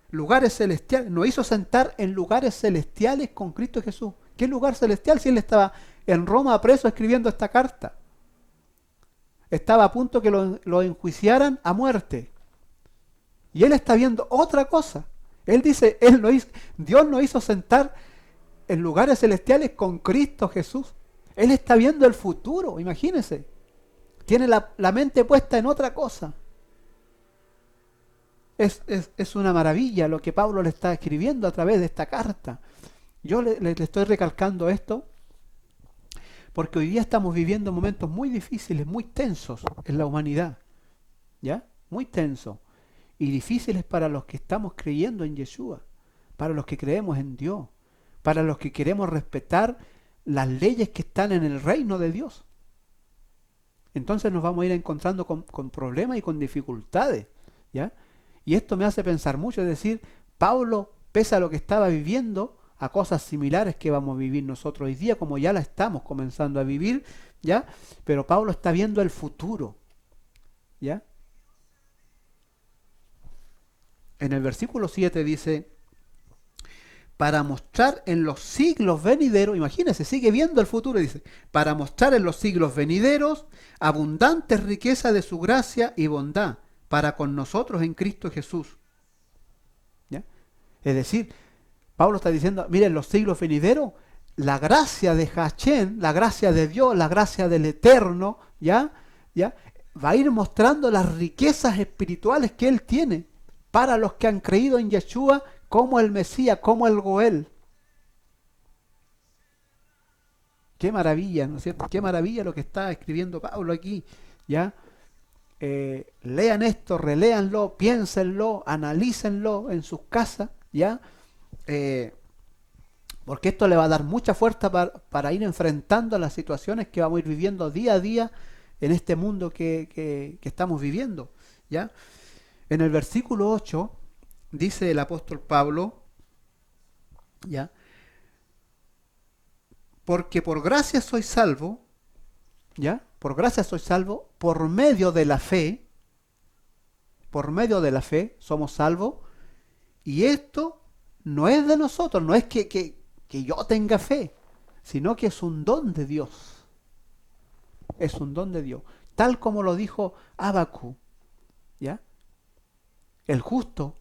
Lugares celestiales. Nos hizo sentar en lugares celestiales con Cristo Jesús. ¿Qué lugar celestial si él estaba en Roma preso escribiendo esta carta? Estaba a punto que lo enjuiciaran a muerte. Y él está viendo otra cosa. Él dice, Dios nos hizo sentar en lugares celestiales con Cristo Jesús. Él está viendo el futuro, imagínense. Tiene la mente puesta en otra cosa. Es una maravilla lo que Pablo le está escribiendo a través de esta carta. Yo le estoy recalcando esto porque hoy día estamos viviendo momentos muy difíciles, muy tensos en la humanidad. ¿Ya? Muy tensos. Y difíciles para los que estamos creyendo en Yeshua, para los que creemos en Dios, para los que queremos respetar las leyes que están en el reino de Dios. Entonces nos vamos a ir encontrando con problemas y con dificultades, ¿ya? Y esto me hace pensar mucho, es decir, Pablo, pese a lo que estaba viviendo, a cosas similares que vamos a vivir nosotros hoy día, como ya la estamos comenzando a vivir, ¿ya? Pero Pablo está viendo el futuro, ¿ya? En el versículo 7 dice, para mostrar en los siglos venideros, imagínense, sigue viendo el futuro, dice, para mostrar en los siglos venideros abundantes riquezas de su gracia y bondad para con nosotros en Cristo Jesús. ¿Ya? Es decir, Pablo está diciendo, miren, los siglos venideros, la gracia de Hachén, la gracia de Dios, la gracia del Eterno, ¿ya? Va a ir mostrando las riquezas espirituales que Él tiene para los que han creído en Yeshua como el Mesías, como el Goel. Qué maravilla, ¿no es cierto? Qué maravilla lo que está escribiendo Pablo aquí, ¿ya? Lean esto, reléanlo, piénsenlo, analícenlo en sus casas, ¿ya? Porque esto le va a dar mucha fuerza para ir enfrentando las situaciones que vamos a ir viviendo día a día en este mundo que estamos viviendo, ¿ya? En el versículo 8 dice el apóstol Pablo, ¿ya? Porque por gracia soy salvo, ¿ya? Por gracia soy salvo, por medio de la fe somos salvos, y esto no es de nosotros, no es que yo tenga fe, sino que es un don de Dios. Es un don de Dios. Tal como lo dijo Habacuc, ¿ya? El justo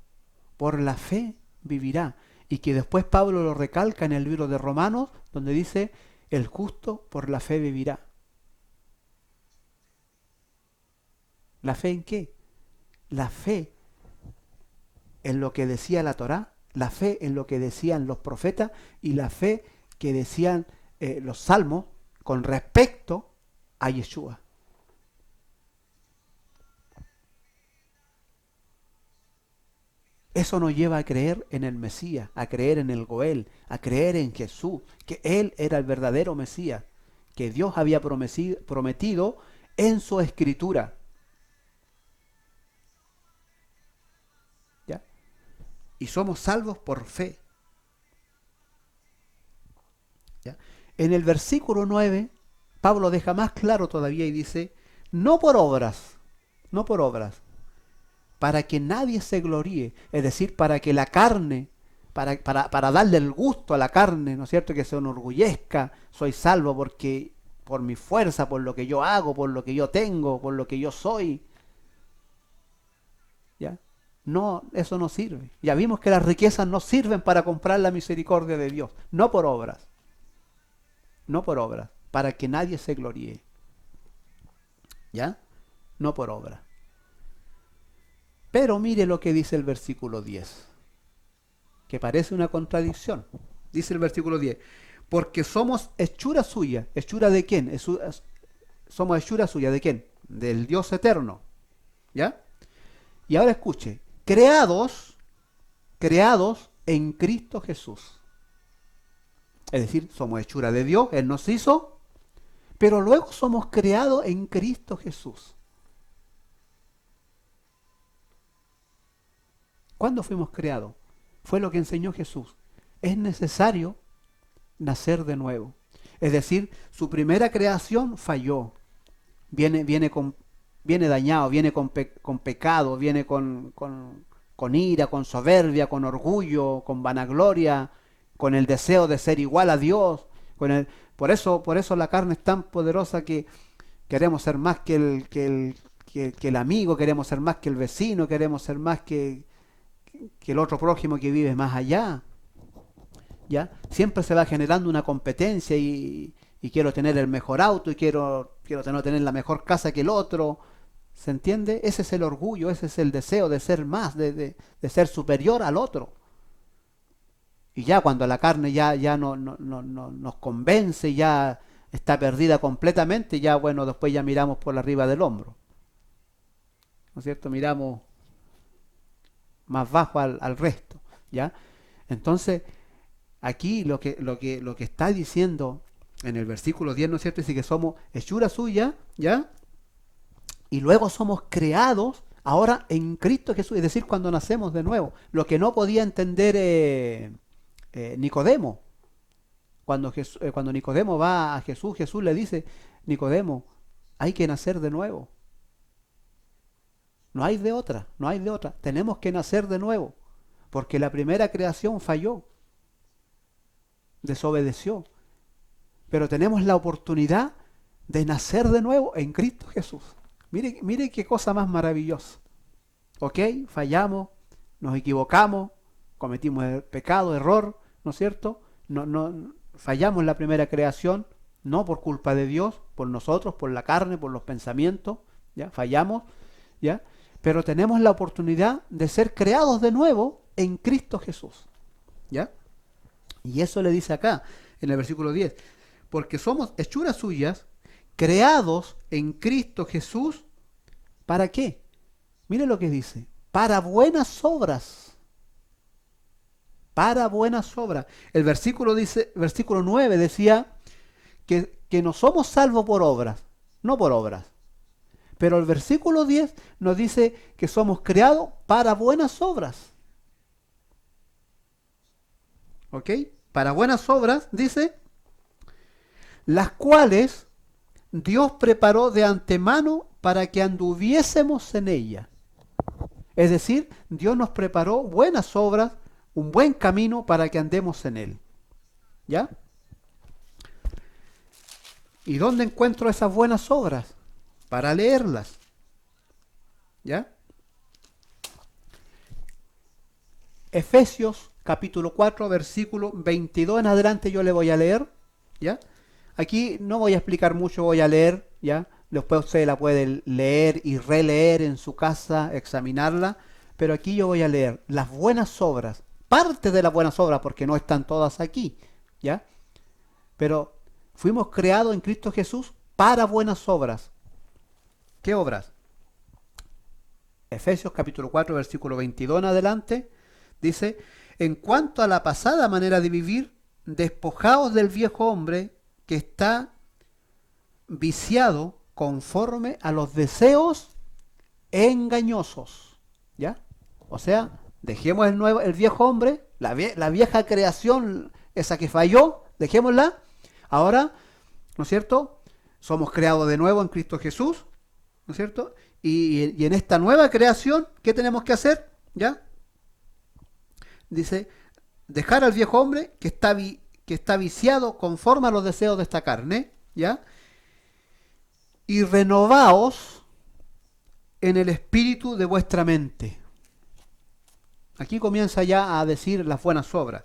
por la fe vivirá. Y que después Pablo lo recalca en el libro de Romanos, donde dice, el justo por la fe vivirá. ¿La fe en qué? La fe en lo que decía la Torá, la fe en lo que decían los profetas y la fe que decían los salmos con respecto a Yeshua. Eso nos lleva a creer en el Mesías, a creer en el Goel, a creer en Jesús, que Él era el verdadero Mesías, que Dios había prometido en su escritura. ¿Ya? Y somos salvos por fe. ¿Ya? En el versículo 9, Pablo deja más claro todavía y dice, no por obras, para que nadie se gloríe, es decir, para que la carne, para darle el gusto a la carne, ¿no es cierto?, que se enorgullezca, soy salvo porque por mi fuerza, por lo que yo hago, por lo que yo tengo, por lo que yo soy, No, eso no sirve. Ya vimos que las riquezas no sirven para comprar la misericordia de Dios, no por obras, no por obras, para que nadie se gloríe. ¿Ya? No por obras. Pero mire lo que dice el versículo 10, que parece una contradicción. Dice el versículo 10, porque somos hechura suya. ¿Hechura de quién? Somos hechura suya, ¿de quién? Del Dios eterno. ¿Ya? Y ahora escuche, creados en Cristo Jesús. Es decir, somos hechura de Dios, Él nos hizo, pero luego somos creados en Cristo Jesús. ¿Cuándo fuimos creados? Fue lo que enseñó Jesús. Es necesario nacer de nuevo. Es decir, su primera creación falló. Viene dañado, viene con pecado, viene con ira, con soberbia, con orgullo, con vanagloria, con el deseo de ser igual a Dios. Por eso la carne es tan poderosa que queremos ser más que el amigo, queremos ser más que el vecino, queremos ser más que el otro prójimo que vive más allá. ¿Ya? Siempre se va generando una competencia y quiero tener el mejor auto y quiero tener la mejor casa que el otro. ¿Se entiende? Ese es el orgullo, ese es el deseo de ser más, de ser superior al otro. Y ya cuando la carne ya no nos convence, ya está perdida completamente, ya bueno, después ya miramos por arriba del hombro. ¿No es cierto? Miramos más bajo al resto. ¿Ya? Entonces, aquí lo que está diciendo en el versículo 10, ¿no es cierto? Dice que somos hechura suya, ¿ya? Y luego somos creados ahora en Cristo Jesús, es decir, cuando nacemos de nuevo. Lo que no podía entender Nicodemo. Cuando Nicodemo va a Jesús, Jesús le dice, Nicodemo, hay que nacer de nuevo. No hay de otra, no hay de otra. Tenemos que nacer de nuevo, porque la primera creación falló, desobedeció. Pero tenemos la oportunidad de nacer de nuevo en Cristo Jesús. Mire qué cosa más maravillosa. ¿Ok? Fallamos, nos equivocamos, cometimos pecado, error, ¿no es cierto? Fallamos en la primera creación, no por culpa de Dios, por nosotros, por la carne, por los pensamientos, ¿ya? Fallamos, ¿ya? Pero tenemos la oportunidad de ser creados de nuevo en Cristo Jesús, ¿ya? Y eso le dice acá, en el versículo 10, porque somos hechuras suyas, creados en Cristo Jesús, ¿para qué? Mire lo que dice, para buenas obras. Para buenas obras. El versículo 9 decía que no somos salvos por obras, no por obras. Pero el versículo 10 nos dice que somos creados para buenas obras. ¿Ok? Para buenas obras, dice, las cuales Dios preparó de antemano para que anduviésemos en ella. Es decir, Dios nos preparó buenas obras, un buen camino para que andemos en él. ¿Ya? ¿Y dónde encuentro esas buenas obras? Para leerlas. ¿Ya? Efesios capítulo 4, versículo 22 en adelante yo le voy a leer. ¿Ya? Aquí no voy a explicar mucho, voy a leer, ¿ya? Después usted la puede leer y releer en su casa, examinarla, pero aquí yo voy a leer las buenas obras, parte de las buenas obras, porque no están todas aquí, ¿ya? Pero fuimos creados en Cristo Jesús para buenas obras. ¿Qué obras? Efesios capítulo 4, versículo 22 en adelante, dice, en cuanto a la pasada manera de vivir, despojaos del viejo hombre que está viciado conforme a los deseos engañosos. ¿Ya? O sea, dejemos el viejo hombre, la vieja creación, esa que falló, dejémosla. Ahora, ¿no es cierto? Somos creados de nuevo en Cristo Jesús, ¿no es cierto? Y en esta nueva creación, ¿qué tenemos que hacer? ¿Ya? Dice, dejar al viejo hombre que está viciado conforme a los deseos de esta carne, ¿ya? Y renovaos en el espíritu de vuestra mente. Aquí comienza ya a decir las buenas obras.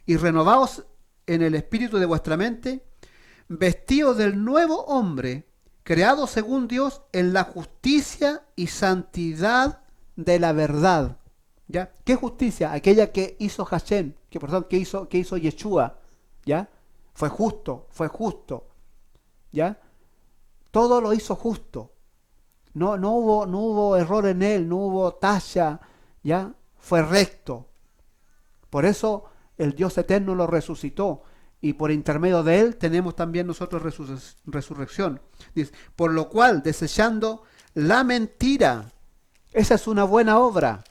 Y renovaos en el espíritu de vuestra mente, vestidos del nuevo hombre, creado según Dios en la justicia y santidad de la verdad. ¿Ya? ¿Qué justicia? Aquella que hizo Hashem, que hizo Yeshua, ¿ya? Fue justo, fue justo, ¿ya? Todo lo hizo justo. No hubo error en él, no hubo talla, ¿ya? Fue recto. Por eso el Dios eterno lo resucitó y por intermedio de él tenemos también nosotros resurrección. Dice, por lo cual, desechando la mentira, esa es una buena obra.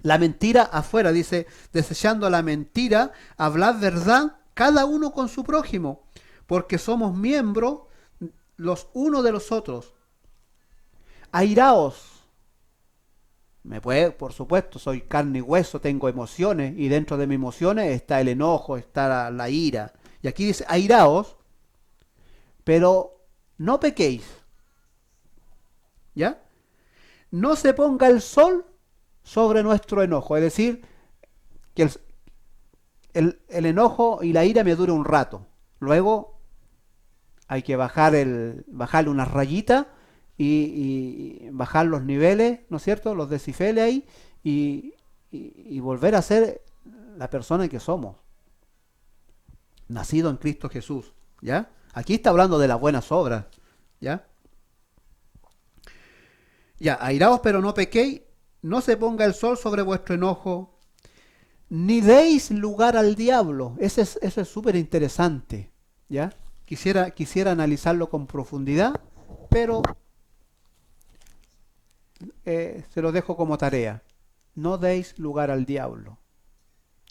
La mentira afuera, dice, desechando la mentira, hablad verdad cada uno con su prójimo, porque somos miembros los unos de los otros. Airaos. Por supuesto, soy carne y hueso, tengo emociones, y dentro de mis emociones está el enojo, está la ira. Y aquí dice, airaos, pero no pequéis. ¿Ya? No se ponga el sol sobre nuestro enojo. Es decir, que el enojo y la ira me dure un rato. Luego hay que bajarle unas rayitas y bajar los niveles, ¿no es cierto? Los decibeles ahí y volver a ser la persona que somos. Nacido en Cristo Jesús, ¿ya? Aquí está hablando de las buenas obras, ¿ya? Ya, airaos pero no pequéis, no se ponga el sol sobre vuestro enojo, ni deis lugar al diablo. Eso es súper interesante, ¿ya? Quisiera analizarlo con profundidad, pero se lo dejo como tarea. No deis lugar al diablo,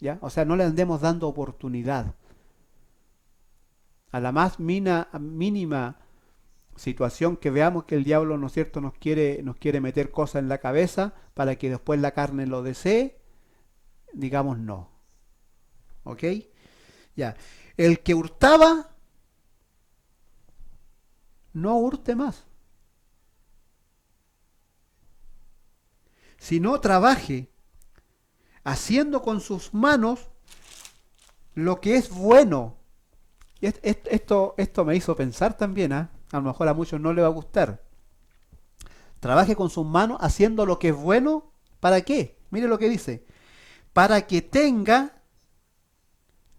¿ya? O sea, no le andemos dando oportunidad. A la más mínima situación que veamos que el diablo, ¿no es cierto?, nos quiere meter cosas en la cabeza para que después la carne lo desee, digamos no. ¿Ok? Ya. El que hurtaba, no hurte más. Sino trabaje haciendo con sus manos lo que es bueno. Y esto me hizo pensar también, ¿eh? A lo mejor a muchos no les va a gustar. Trabaje con sus manos haciendo lo que es bueno. ¿Para qué? Mire lo que dice. Para que tenga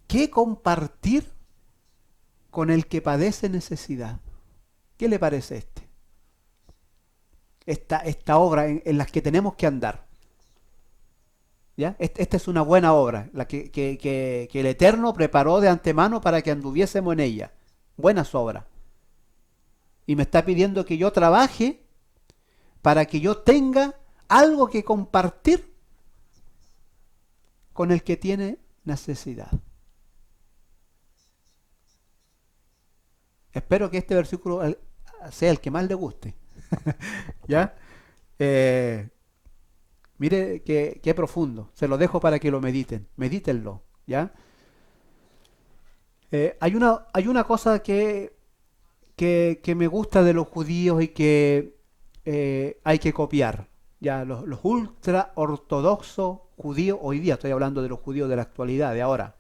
que compartir con el que padece necesidad. ¿Qué le parece esta obra en la que tenemos que andar? ¿Ya? Esta es una buena obra, la que el Eterno preparó de antemano para que anduviésemos en ella. Buenas obras. Y me está pidiendo que yo trabaje para que yo tenga algo que compartir con el que tiene necesidad. Espero que este versículo sea el que más le guste. ¿Ya? Mire qué profundo. Se lo dejo para que lo mediten. Medítenlo. ¿Ya? Hay una cosa que me gusta de los judíos y que hay que copiar. Ya, los ultra ortodoxos judíos, hoy día estoy hablando de los judíos de la actualidad, de ahora.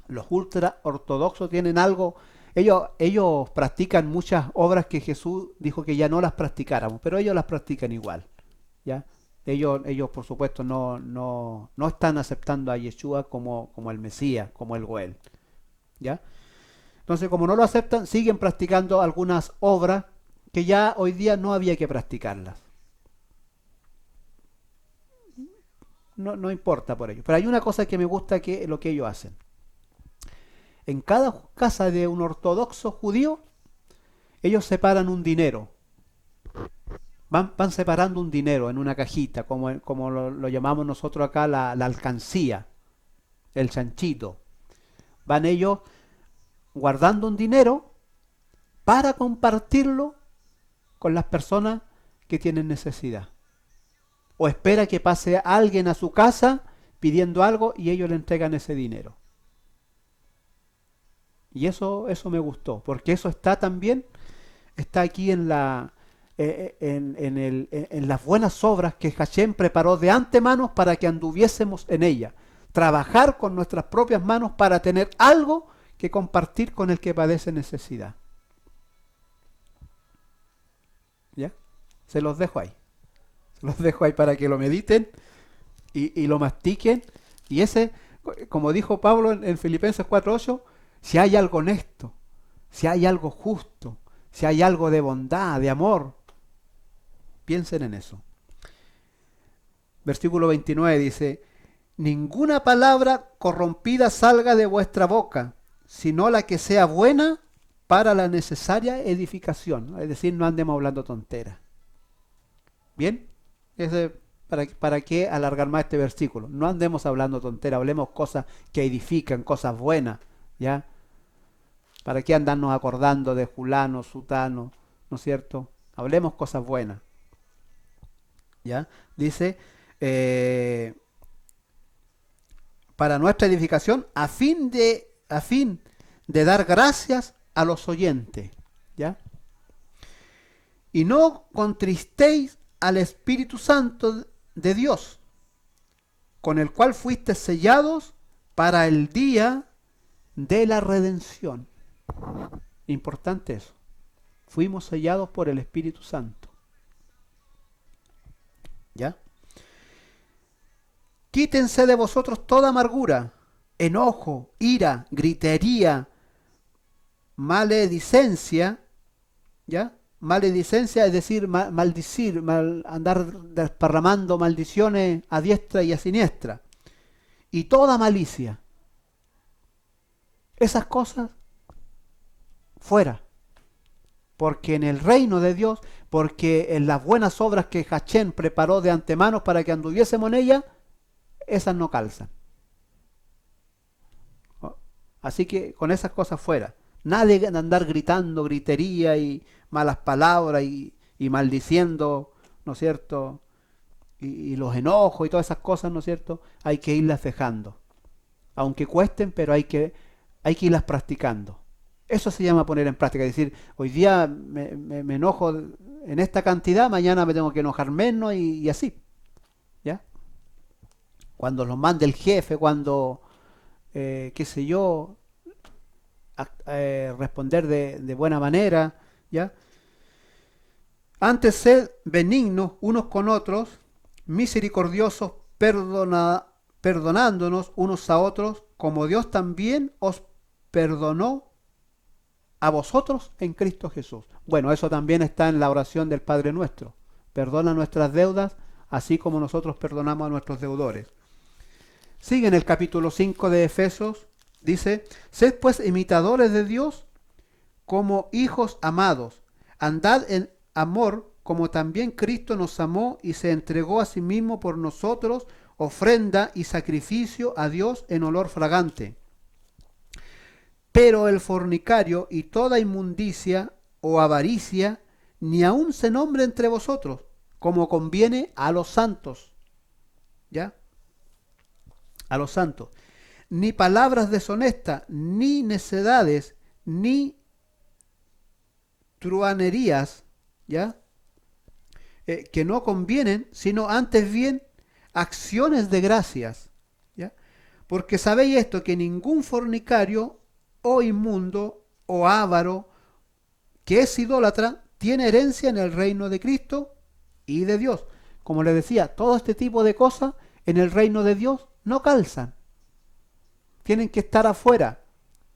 Los ultra ortodoxos tienen algo, ellos practican muchas obras que Jesús dijo que ya no las practicáramos, pero ellos las practican igual. ¿Ya? Ellos por supuesto no están aceptando a Yeshua como el Mesías, como el Goel. ¿Ya? Entonces, como no lo aceptan, siguen practicando algunas obras que ya hoy día no había que practicarlas. No importa por ello. Pero hay una cosa que me gusta que lo que ellos hacen. En cada casa de un ortodoxo judío, ellos separan un dinero. Van separando un dinero en una cajita, como lo llamamos nosotros acá la alcancía, el chanchito. Van ellos guardando un dinero para compartirlo con las personas que tienen necesidad. O espera que pase alguien a su casa pidiendo algo y ellos le entregan ese dinero. Y eso me gustó, porque eso está también, está aquí en en las buenas obras que Hashem preparó de antemano para que anduviésemos en ella. Trabajar con nuestras propias manos para tener algo que compartir con el que padece necesidad. ¿Ya? Se los dejo ahí. Se los dejo ahí para que lo mediten y lo mastiquen. Y ese, como dijo Pablo en Filipenses 4:8, si hay algo honesto, si hay algo justo, si hay algo de bondad, de amor, piensen en eso. Versículo 29 dice, ninguna palabra corrompida salga de vuestra boca, sino la que sea buena para la necesaria edificación. Es decir, no andemos hablando tonteras. ¿Bien? ¿Para qué alargar más este versículo? No andemos hablando tonteras, hablemos cosas que edifican, cosas buenas. ¿Ya? ¿Para qué andarnos acordando de fulano, sutano? ¿No es cierto? Hablemos cosas buenas. ¿Ya? Dice, para nuestra edificación, a fin de dar gracias a los oyentes. ¿Ya? Y no contristéis al Espíritu Santo de Dios, con el cual fuiste sellados para el día de la redención. Importante eso. Fuimos sellados por el Espíritu Santo. ¿Ya? Quítense de vosotros toda amargura, enojo, ira, gritería, maledicencia, ¿ya? Maledicencia es decir, maldecir, andar desparramando maldiciones a diestra y a siniestra. Y toda malicia. Esas cosas, fuera. Porque en el reino de Dios, porque en las buenas obras que Hashem preparó de antemano para que anduviésemos en ellas, esas no calzan. Así que con esas cosas fuera. Nada de andar gritando, gritería y malas palabras y maldiciendo, ¿no es cierto? Y los enojos y todas esas cosas, ¿no es cierto? Hay que irlas dejando. Aunque cuesten, pero hay que irlas practicando. Eso se llama poner en práctica. Es decir, hoy día me enojo en esta cantidad, mañana me tengo que enojar menos y así. ¿Ya? Cuando los mande el jefe, cuando, qué sé yo, responder de buena manera, ¿ya? Antes sed benignos unos con otros, misericordiosos, perdonándonos unos a otros, como Dios también os perdonó a vosotros en Cristo Jesús. Bueno, eso también está en la oración del Padre Nuestro. Perdona nuestras deudas, así como nosotros perdonamos a nuestros deudores. Sigue en el capítulo 5 de Efesios, dice, sed pues imitadores de Dios como hijos amados, andad en amor como también Cristo nos amó y se entregó a sí mismo por nosotros, ofrenda y sacrificio a Dios en olor fragante. Pero el fornicario y toda inmundicia o avaricia ni aun se nombre entre vosotros, como conviene a los santos. ¿Ya? A los santos. Ni palabras deshonestas, ni necedades, ni truhanerías, ¿ya? Que no convienen, sino antes bien acciones de gracias. ¿Ya? Porque sabéis esto, que ningún fornicario o inmundo o avaro que es idólatra tiene herencia en el reino de Cristo y de Dios. Como les decía, todo este tipo de cosas en el reino de Dios no calzan. Tienen que estar afuera,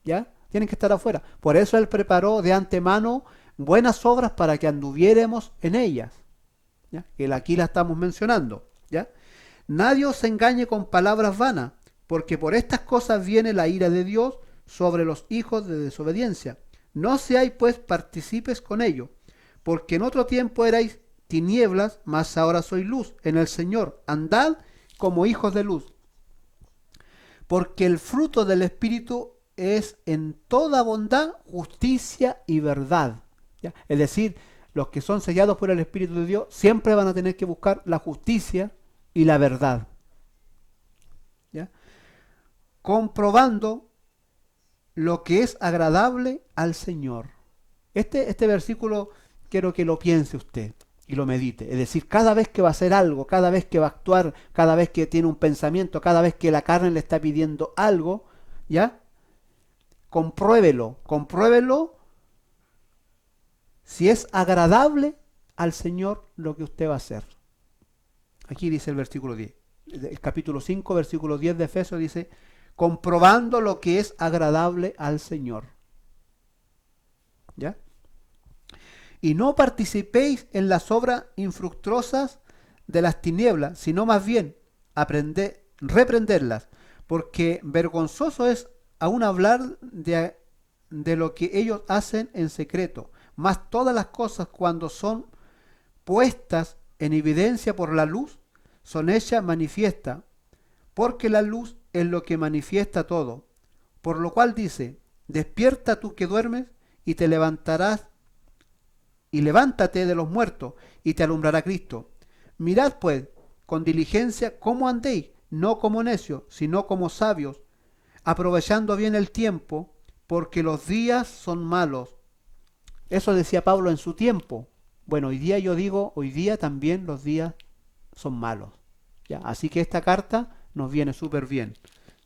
¿ya? Tienen que estar afuera. Por eso Él preparó de antemano buenas obras para que anduviéramos en ellas, ¿ya? Que aquí la estamos mencionando, ¿ya? Nadie os engañe con palabras vanas, porque por estas cosas viene la ira de Dios sobre los hijos de desobediencia. No seáis pues partícipes con ello, porque en otro tiempo erais tinieblas, mas ahora sois luz en el Señor. Andad como hijos de luz. Porque el fruto del Espíritu es en toda bondad, justicia y verdad. ¿Ya? Es decir, los que son sellados por el Espíritu de Dios siempre van a tener que buscar la justicia y la verdad. ¿Ya? Comprobando lo que es agradable al Señor. Este versículo quiero que lo piense usted y lo medite. Es decir, cada vez que va a hacer algo, cada vez que va a actuar, cada vez que tiene un pensamiento, cada vez que la carne le está pidiendo algo, ¿ya? Compruébelo si es agradable al Señor lo que usted va a hacer. Aquí dice el versículo 10. El capítulo 5, versículo 10 de Efesios dice, comprobando lo que es agradable al Señor. ¿Ya? Y no participéis en las obras infructuosas de las tinieblas, sino más bien reprenderlas, porque vergonzoso es aún hablar de lo que ellos hacen en secreto, mas todas las cosas cuando son puestas en evidencia por la luz, son hechas manifiestas, porque la luz es lo que manifiesta todo. Por lo cual dice, despierta tú que duermes, y te levantarás, y levántate de los muertos, y te alumbrará Cristo. Mirad pues con diligencia cómo andéis, no como necios, sino como sabios, aprovechando bien el tiempo, porque los días son malos. Eso decía Pablo en su tiempo. Bueno, hoy día yo digo, hoy día también los días son malos. ¿Ya? Así que esta carta nos viene súper bien.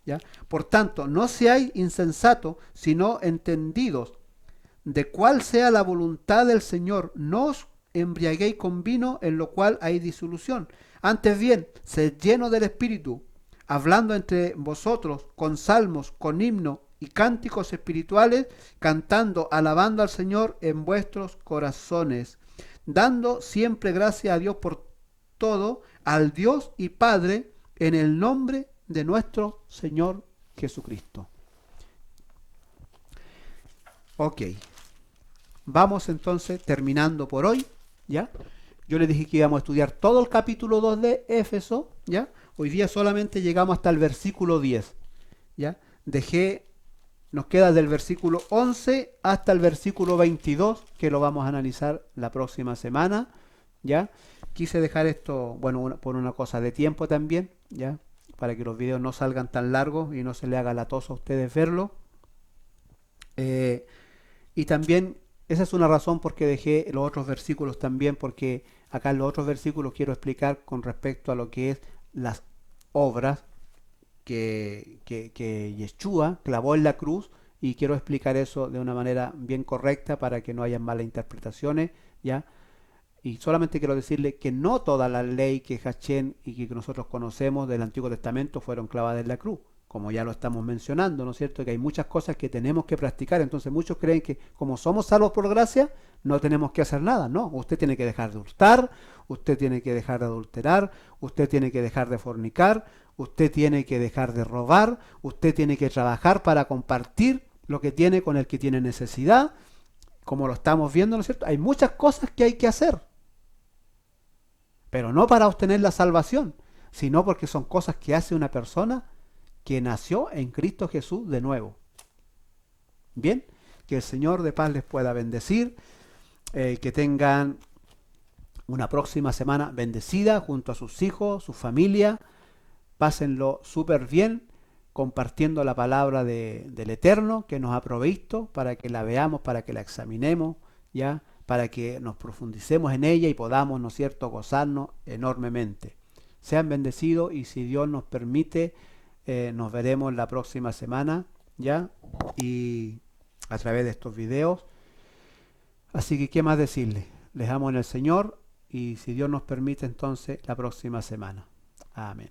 ¿Ya? Por tanto, no seáis insensatos, sino entendidos de cuál sea la voluntad del Señor. No os embriaguéis con vino, en lo cual hay disolución. Antes bien, sed llenos del Espíritu, hablando entre vosotros con salmos, con himnos y cánticos espirituales, cantando, alabando al Señor en vuestros corazones, dando siempre gracias a Dios por todo, al Dios y Padre, en el nombre de nuestro Señor Jesucristo. Ok, vamos entonces terminando por hoy, ¿ya? Yo les dije que íbamos a estudiar todo el capítulo 2 de Éfeso, ¿ya? Hoy día solamente llegamos hasta el versículo 10, ¿ya? Nos queda del versículo 11 hasta el versículo 22, que lo vamos a analizar la próxima semana, ¿ya? Quise dejar esto, bueno, por una cosa de tiempo también, ¿ya? Para que los videos no salgan tan largos y no se le haga latoso a ustedes verlo. Y también, esa es una razón por que dejé los otros versículos también, porque acá en los otros versículos quiero explicar con respecto a lo que es las obras que Yeshua clavó en la cruz, y quiero explicar eso de una manera bien correcta para que no haya malas interpretaciones, ¿ya? Y solamente quiero decirle que no toda la ley que Hachén y que nosotros conocemos del Antiguo Testamento fueron clavadas en la cruz, como ya lo estamos mencionando, ¿no es cierto? Que hay muchas cosas que tenemos que practicar. Entonces muchos creen que como somos salvos por gracia, no tenemos que hacer nada. No, usted tiene que dejar de hurtar, usted tiene que dejar de adulterar, usted tiene que dejar de fornicar, usted tiene que dejar de robar, usted tiene que trabajar para compartir lo que tiene con el que tiene necesidad, como lo estamos viendo, ¿no es cierto? Hay muchas cosas que hay que hacer, pero no para obtener la salvación, sino porque son cosas que hace una persona que nació en Cristo Jesús de nuevo. Bien, que el Señor de paz les pueda bendecir, que tengan una próxima semana bendecida junto a sus hijos, su familia. Pásenlo súper bien compartiendo la palabra del Eterno que nos ha provisto, para que la veamos, para que la examinemos, ¿ya? Para que nos profundicemos en ella y podamos, ¿no es cierto?, gozarnos enormemente. Sean bendecidos, y si Dios nos permite, nos veremos la próxima semana, ¿ya? Y a través de estos videos. Así que, ¿qué más decirles? Les amo en el Señor, y si Dios nos permite, entonces, la próxima semana. Amén.